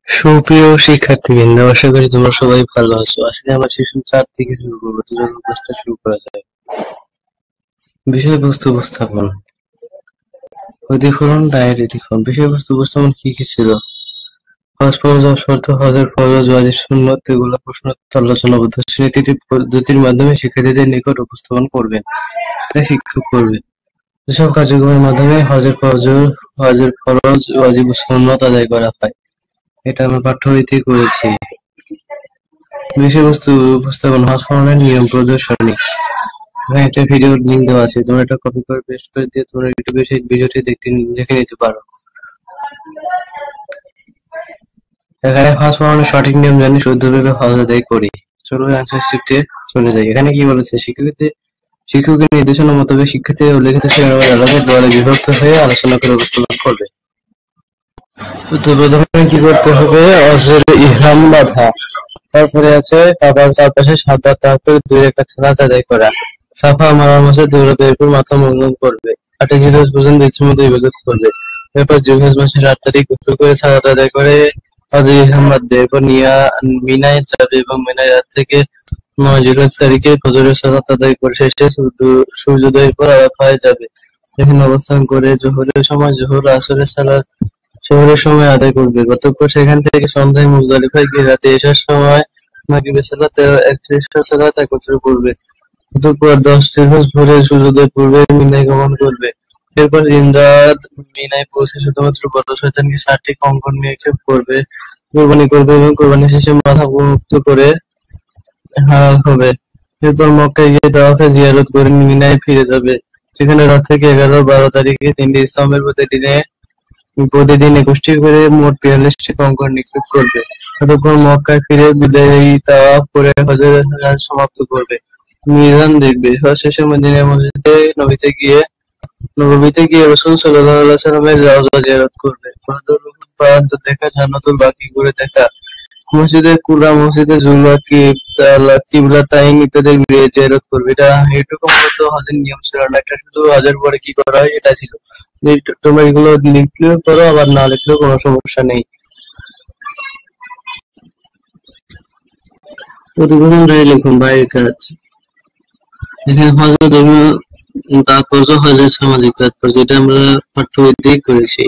সুপ্রিয় শিক্ষার্থীবৃন্দ, আশা করি তোমরা সবাই ভালো আছো। আজকে আমরা সেশন 4 থেকে শুরু করবো। তো চলো ক্লাসটা শুরু করা যায়। বিষয়বস্তু উপস্থাপন, প্রতিফলন, ডায়েট, এডিকন। বিষয়বস্তু উপস্থাপন কি কি ছিল? হজ ফরজ, শর্ত, হজের ফরজ, ওয়াজিব, সুন্নত এগুলো প্রশ্ন আলোচনাবদ্ধ। শ্রেণীতে পদ্ধতির মাধ্যমে শিক্ষার্থীদের নিকট উপস্থাপন করবেন, তা শিক্ষক করবে। যেসব কার্যক্রমের মাধ্যমে হজের ফরজ, ওয়াজিব ও সুন্নত আদায় করা হয়, এটা আমরা পাঠ্য বইতেই করেছি। বিষয়বস্তু উপস্থাপন, হজ পালনের নিয়ম প্রদর্শনী। এখানে একটা ভিডিও লিংক দেওয়া আছে, তোমরা এটা কপি করে পেস্ট করে দিয়ে তোমরা ইউটিউবে সেই ভিডিওটি দেখে নিতে পারো। এখানে হজ পালনের সঠিক নিয়ম জানি শুদ্ধভাবে হজ আদায় করি। চলো অ্যান্সার শিফটে চলে যাই। এখানে কি বলেছে? শিক্ষকের নির্দেশনা মোতাবেক শিক্ষার্থীরা উল্লেখিত শ্রেণীর আলাদা দলে বিভক্ত হয়ে আলোচনা করে উপস্থাপন করবে। তো প্রথমে কি করতে হবে? হজের ইহরাম বাঁধা, তারপরে আছে কাবার চারপাশে 7 বার তাওয়াফ করে 2 রাকাত সালাত আদায় করা, সাফা মারওয়ার মাঝে দৌড়াতে, এরপর মাথা মুন্ডন করবে, 8 জিলহজ পর্যন্ত ইচ্ছেমতো ইবাদত করবে, এরপর জিলহজ মাসের 8 তারিখ গোসল করে সালাত আদায় করে হজের ইহরাম বাঁধবে, এরপর মিনায় যাবে এবং মিনায় রাত থেকে 9 জিলহজ তারিখে ফজরের সালাত আদায় করে শেষে সূর্যোদয়ের পর আরাফায় যাবে। এখানে অবস্থান করে জোহরের সময় জোহর, আসরের সালাত শহরের সময় আদায় করবে। অতঃপর সেখান থেকে সন্ধ্যায় মুজদালিফায় গিয়ে রাতে এশার সময় মাগরিবের সালাত এশার সালাত একত্রে পড়বে। অতঃপর 10 জিলহজ ভোরে সূর্যোদয়ের পূর্বে মিনায় গমন করবে। এরপর দিনরাত মিনায় পৌঁছে শুধুমাত্র বড় শয়তানকে 60টি কঙ্কর নিক্ষেপ করবে, কোরবানি করবে এবং কোরবানি শেষে মাথা মুক্ত করে হালাল হবে। এরপর মক্কায় গিয়ে তাওয়াফে জিয়ারত করে মিনায় ফিরে যাবে। সেখানে রাত থেকে 11-12 তারিখে 3টি স্তম্ভের প্রতিদিন 21টি করে মোট 42টি কঙ্কর নিক্ষেপ করবে। অতঃপর মক্কায় ফিরে বিদায়ী তাওয়াফ করে হজের কাজ সমাপ্ত করবে। মিজান দেখবে। হজ শেষে মদিনার মসজিদে নববীতে গিয়ে রাসূল সাল্লাল্লাহু আলাইহি ওয়াসাল্লামের রওজা জিয়ারত করবে। প্রান্ত দেখা, জান্নাতুল বাকি ঘুরে দেখা, মসজিদে কুবা, মসজিদে জুমরা, কিবলাতাইন ইত্যাদি জিয়ারত করবে। এটুকু মূলত হজের নিয়ম ছিল না, এটা শুধু হজের পরে কি করা হয় এটা ছিল। তোমরা এগুলো লিখলেও পারো, আবার না লিখলেও কোনো সমস্যা নেই। প্রতিফলন লিখুন বাইরের কাজ। এখানে হজের ধর্মীয় তাৎপর্য, হজের সামাজিক তাৎপর্য, এটা আমরা পাঠ্য বইতেই করেছি।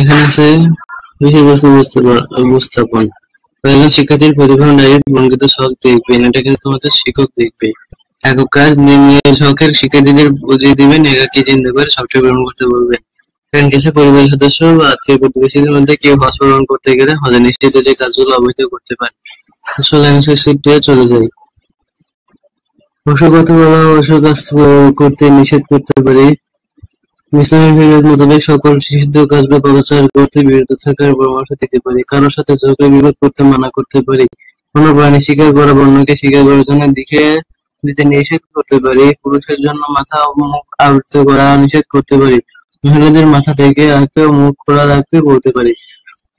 এখানে আছে বিষয়বস্তু উপস্থাপন। একজন শিক্ষার্থীর প্রতিফলন ডায়েরির বঙ্কিত ছক দেখবেন, এটা কিন্তু তোমাদের শিক্ষক দেখবে। একক কাজ শিক্ষকের শিক্ষার্থীদের বুঝিয়ে দিবেন, একাকী চিন্তা করে সবচেয়ে গ্রহণ করতে বলবেন। এখানে কিছু পরিবারের সদস্য বা আত্মীয় প্রতিবেশীদের মধ্যে কেউ হজ পালন করতে গেলে হজে নিশ্চিত যে কাজগুলো অবহিত করতে পারে। চলে যায়। অসুখ অথবা অসুখ কাজ করতে নিষেধ করতে পারি। ইসলামী শরীয়ত মোতাবেক সকল নিষিদ্ধ কাজ বা পাপাচার করতে বিরত থাকার পরামর্শ দিতে পারি। কারোর সাথে ঝগড়া বিরোধ করতে মানা করতে পারি। কোনো প্রাণী শিকার করা বা অন্যকে শিকার করার জন্য দিতে নিষেধ করতে পারি। পুরুষের জন্য মাথা ও মুখ আবৃত করা নিষেধ করতে পারি। মহিলাদের মাথা ঢেকে রাখতে ও মুখ খোলা রাখতে বলতে পারি।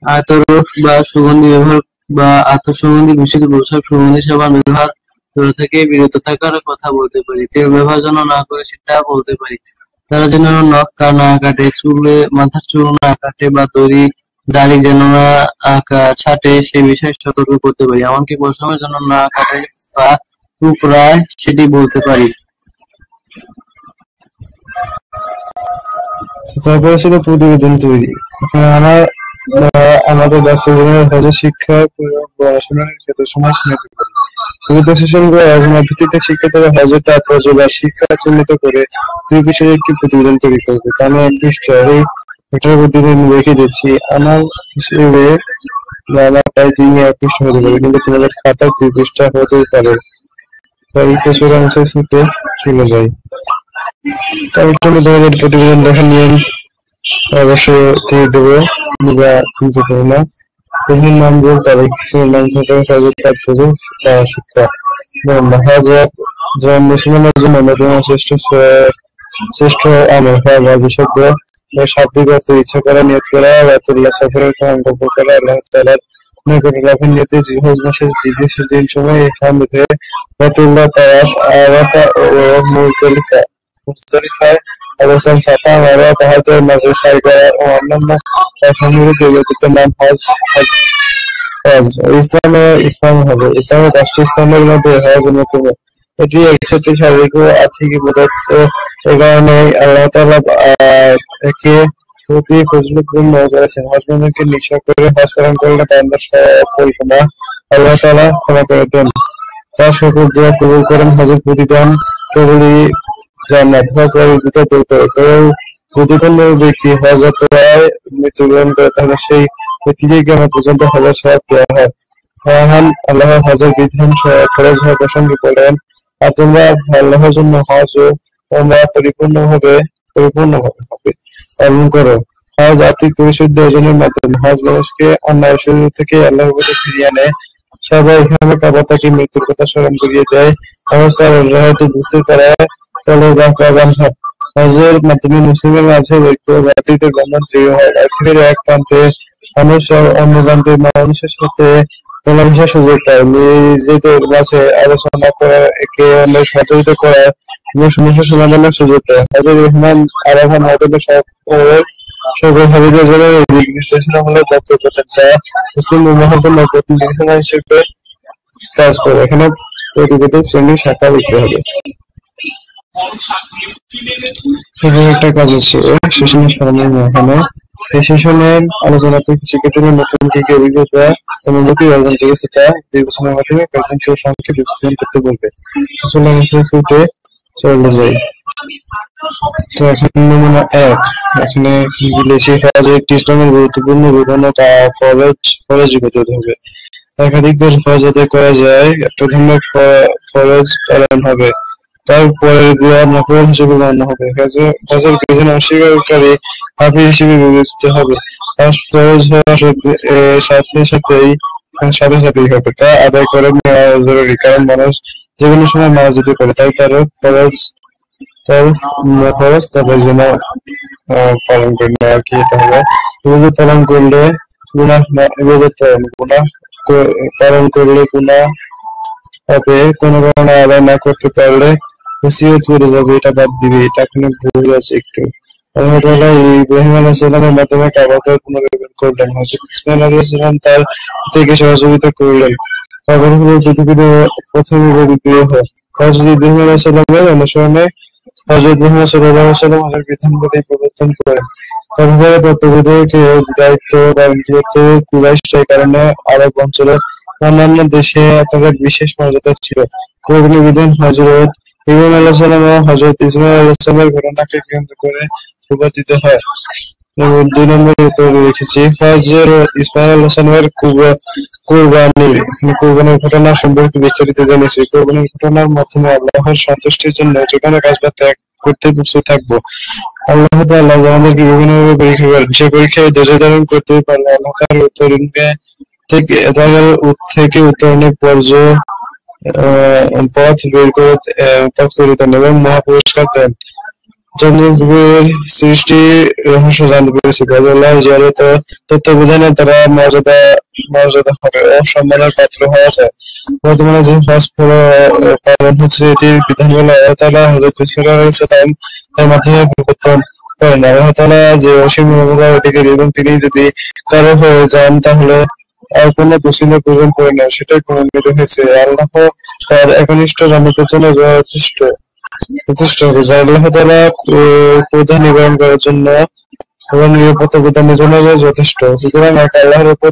আতর বা সুগন্ধি ব্যবহার বা আত্মসুগন্ধি মিশ্রিত পোশাক, সুগন্ধি সাবান ব্যবহার থেকে বিরত থাকার কথা বলতে পারি। তেল ব্যবহার যেন না করে সেটা বলতে পারি। তারা যেন নখ না কাটে, মাথার চুল না কাটে বা দাড়ি যেন না ছাঁটে সে বিষয়ে সতর্ক করতে পারি। এমনকি পশমের জন্য না কাটে বা টুকরায় সেটি বলতে পারি। তারপরে ছিল প্রতিবেদন তৈরি। আমাদের বাস্তব জীবনের হজের শিক্ষা পড়াশোনার ক্ষেত্রে সমাজ নিতে পারি। বিগত সেশনগুলো আলোচনার ভিত্তিতে শিক্ষার্থীরা হজের তাৎপর্য বা শিক্ষা চিহ্নিত করে 2 বিষয়ে একটি প্রতিবেদন তৈরি করবে। তা আমি এটার প্রতিবেদন রেখে দিচ্ছি। আমার হিসেবে আমার প্রায় 3 পৃষ্ঠা হতে পারে, কিন্তু তোমাদের খাতার 2 পৃষ্ঠা হতে পারে। তাই পেছনের অংশের সাথে চলে যাই। তারপর তোমাদের প্রতিবেদন দেখার নিয়ম অবশ্যই দিয়ে দেবো বা তুলতে পারি না। প্রথম নাম বল, তারিখ, নাম থেকে হজের তাৎপর্য শিক্ষা। যেমন মুসলমানের জন্য অন্যতম শ্রেষ্ঠ আমল বা বিশুদ্ধ শাব্দিক অর্থ ইচ্ছা করা, নিয়ত করা, বায়তুল্লাহ সফরের সংকল্প করা, আল্লাহ তাআলার নিকট লাভের নিয়তে জিলহজ মাসের দ্বিতীয় দিন সময় ইহরাম বেঁধে বায়তুল্লাহ তাওয়াফ, আরাফা ও মুজদালিফায় অবস্থান সাফা মারা, তাহাদের মাঝে সাই করা ও অন্যান্য অসংগঠিত ব্যক্তিত্বের নাম হজ। ইসলাম হবে ইসলামের 10টি স্তম্ভের মধ্যে হজ অন্যতম। এটি একসাথে শারীরিক ও আর্থিক ইবাদত। এ কারণে আল্লাহ তাআলা একে অতি ফজিলতপূর্ণ করেছেন। হজ মোমেনকে নিঃস্ব করে হজ পালন করলে বান্দার সকল গুনাহ আল্লাহ তাআলা ক্ষমা করে দেন, তার সকল দোয়া কবুল করেন, হজের প্রতিদান কেবলই জান্নাত। হজ দরিদ্রতা দূর করে। কেউ যদি কোনো ব্যক্তি হজ যাত্রায় মৃত্যুবরণ করে তাহলে সেই ব্যক্তিকে কিয়ামত পর্যন্ত হজের সওয়াব দেওয়া হয়। মহান আল্লাহ হজের বিধান ফরজ হওয়া প্রসঙ্গে বলেন, আর তোমরা আল্লাহর জন্য হজ ও উমরা পরিপূর্ণভাবে পালন করো। হজ আর্থিক পরিশুদ্ধি অর্জনের মাধ্যমে। হজ মানুষকে অন্যায় সুযোগ থেকে আল্লাহর প্রতি ফিরিয়ে আনে। সবাই এখানে কাবা তাকে মৃত্যুর কথা স্মরণ করিয়ে দেয়। অবস্থার হয়তো বুঝতে পারায় ফলে হজের মাধ্যমে মুসলিমের মাঝে ঐক্য ভ্রাতৃত্বের বন্ধন তৈরি হয়। পৃথিবীর এক প্রান্তে মানুষ অন্য প্রান্তের মানুষের সাথে মেলামেশার সুযোগ পায়, নিজেদের মাঝে আলোচনা করার, একে অন্যের সহযোগিত করার এবং সমস্যা সমাধানের সুযোগ পায়। হজের রহমান আরাফা ময়দানে সকল হাজিদের জন্য দিক নির্দেশনামূলক বক্তব্য দেন, যা মুসলিম উম্মাহর জন্য পথ নির্দেশনা হিসেবে কাজ করে। এখানে প্রতিগত শ্রেণীর শাখা দিতে হবে। একটা কাজ আছে সেশনের সরঞ্জাম। এখানে এই সেশনের আলোচনা থেকে শিক্ষার্থীরা নতুন কি কি অভিজ্ঞতা এবং গতি অর্জন করেছে তা 2 বছরের মাধ্যমে কয়েকজনকে সংক্ষেপে বিশ্লেষণ করতে বলবে। আসলে ইনস্টিটিউটে চলে যাই। তো এখন নমুনা 1, এখানে কি লিখেছি, হজ একটি ইসলামের গুরুত্বপূর্ণ বিধান ও ফরজ ইবাদত হবে। একাধিকবার হজ আদায় করা যায়, একটা ধর্মের ফরজ পালন হবে, তারপরে নফল হিসেবে গণ্য হবে। হজের বিধান অস্বীকারী হাফিজ হিসেবে বিবেচিত হবে। হজ ফরজ হওয়ার সাথে সাথেই হবে, তা আদায় করে নেওয়া জরুরি, কারণ মানুষ যে কোনো সময় মারা যেতে পারে, তাই তার ফরজ তাদের জন্য পালন করে নেওয়া আর কি। এটা হবে ইবাদত পালন করলে গুনাহ পালন করলে গুনাহ হবে, কোনো কারণে আদায় না করতে পারলে ওসিয়ত করে যাবে, এটা বাদ দিবে। এটা এখানে ভুল আছে একটু। আল্লাহ তাআলা ইব্রাহিম আলাইহিস সালামের মাধ্যমে কাবাকে পুনর্নির্মাণ করলেন। হযরত ইসমাঈল আলাইহিস সালাম তার থেকে সহযোগিতা করলেন। কাবা হলো পৃথিবীর প্রথম গৃহ। হযরত ইব্রাহিম আলাইহিস সালামের অনুসরণে হযরত মুহাম্মদ সাল্লাল্লাহু আলাইহি ওয়াসাল্লাম হজের বিধানাবলী প্রবর্তন করেন। কাবার তত্ত্বাবধায়ক দায়িত্ব পালন করতে কুরাইশ এই কারণে আরব অঞ্চলে অন্যান্য দেশে তাদের বিশেষ মর্যাদা ছিল। কোরআনী বিধান হযরত ইব্রাহিম আলাইহিস সালাম ও হযরত ইসমাঈল আলাইহিস সালামের ঘটনাকে কেন্দ্র করে প্রবর্তিত হয়। 2 নম্বরে উত্তর লিখেছি, হযরত ইসমাঈল আলাইহিস সালামের কুরবানির ঘটনা সম্পর্কে বিস্তারিত জেনেছি। কুরবানির ঘটনার মাধ্যমে আল্লাহর সন্তুষ্টির জন্য যেকোনো কাজ বা ত্যাগ করতে প্রস্তুত থাকবো। আল্লাহ তাআলা আমাদেরকে বিভিন্নভাবে পরীক্ষা করেন। সে পরীক্ষায় ধৈর্য ধারণ করতে পারলে আল্লাহ তাআলা থেকে উত্তরণের পথ করে দেন এবং মহা পুরস্কার দেন। চন্দ্রগ্রহের সৃষ্টি রহস্য জানতে পেরেছি। আল্লাহর তত্ত্বাবধানে তারা মর্যাদা হবে ও সম্মানের পাত্র হওয়া যায়। বর্তমানে যে হজ পালন হচ্ছে, এটির বিধানগুলো আল্লাহ তাআলা হযরত ইসমাঈল আলাইহিস সালাম এর মাধ্যমে প্রবর্তন করেন। আল্লাহ তাআলা যে অসীম মর্যাদার অধিকারী এবং তিনি যদি কারো হয়ে যান তাহলে আর কোনো তসলিমের প্রয়োজন পড়ে না, সেটাই প্রমাণিত হয়েছে। আল্লাহ তার একনিষ্ঠ জান্নাতের জন্য যথেষ্ট হবে, যা আল্লাহ তাআলা ক্রোধ নিবারণ করার জন্য এবং নিরাপত্তা প্রদানের জন্য যথেষ্ট। সুতরাং এক আল্লাহর উপর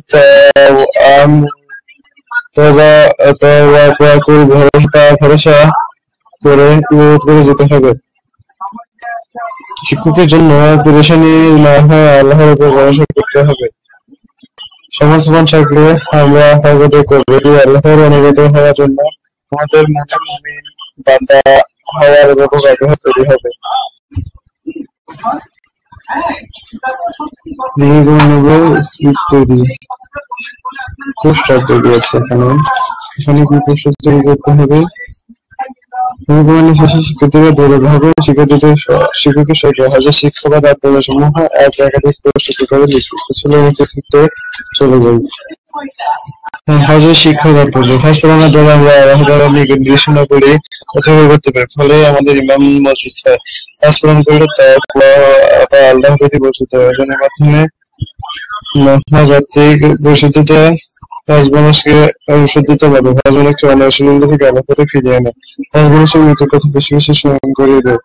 ভরসা করে ইবাদত করে যেতে হবে। শিক্ষকের জন্য পেরেশানি না হয় আল্লাহর উপর ভরসা করতে হবে। সমর্থন থাকলে আমরা হজ আদায় করবো। আল্লাহর অনুগত হওয়ার জন্য আমাদের মনে মুমিন বান্দা হওয়ার ব্যাপক আগ্রহ তৈরি হবে। পোস্টার তৈরি আছে এখানে কি পোস্টার তৈরি করতে হবে? শেষে শিক্ষার্থীরা দৌড়াতে হবে। শিক্ষকের সঙ্গে হজের শিক্ষা বা তাৎপর্য সমূহ একাধিক পোস্টার লিখতে চলে যাই। হজের শিক্ষা তাৎপর্য হজ পালনের দ্বারা আমরা আল্লাহ তাআলার নিকট নির্দেশনা করি অথবা করতে পারি, ফলে আমাদের ইমান মজবুত হয়। হজ পালন করলে তাকওয়া বা আল্লাহর প্রতি বর্ধিত হয়। এজনের মাধ্যমে হজ আত্মিক পরিশুদ্ধতা, হজ মানুষকে শুদ্ধতা বাড়ে, হজ মানুষকে অনৈসল্য থেকে আল্লাহ পথে ফিরিয়ে আনে, হজ মানুষের মৃত্যুর কথা বেশি বেশি স্মরণ করিয়ে দেয়।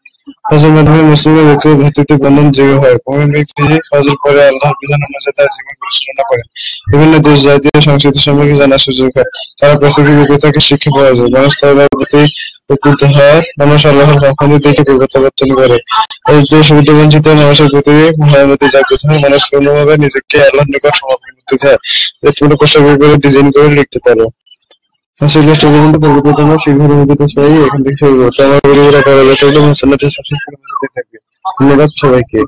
হজের মাধ্যমে মুসলিমের ঐক্য ও ভ্রাতৃত্বের বন্ধন দৃঢ় হয়। মুমিন ব্যক্তি হজের পরে আল্লাহর বিধান অনুযায়ী তার জীবন পরিচালনা করে। বিভিন্ন দেশ জাতীয় সংস্কৃতি সম্পর্কে জানার সুযোগ হয়। তারা প্রত্যেকের থেকে শিক্ষা পাওয়া যায়। মানুষ তার প্রতি উপকৃত হয়। মানুষ আল্লাহর হুকুম থেকে প্রত্যাবর্তন করে। এই যে সুবিধা বঞ্চিত মানুষের প্রতি সহানুভূতি জাগ্রত হয়। মানুষ পূর্ণভাবে নিজেকে আল্লাহর নিকট সমর্পণ করতে চায়। কোনো পোশাকের করে ডিজাইন করে লিখতে পারে। আসলে সেগুলো পরিবর্তন শীঘ্র অভিজ্ঞতা চাই। এখান থেকে শুরু করতে আমার গরিবরা করা যাতে মুসল্লাদের সবসময় থাকবে। ধন্যবাদ সবাইকে।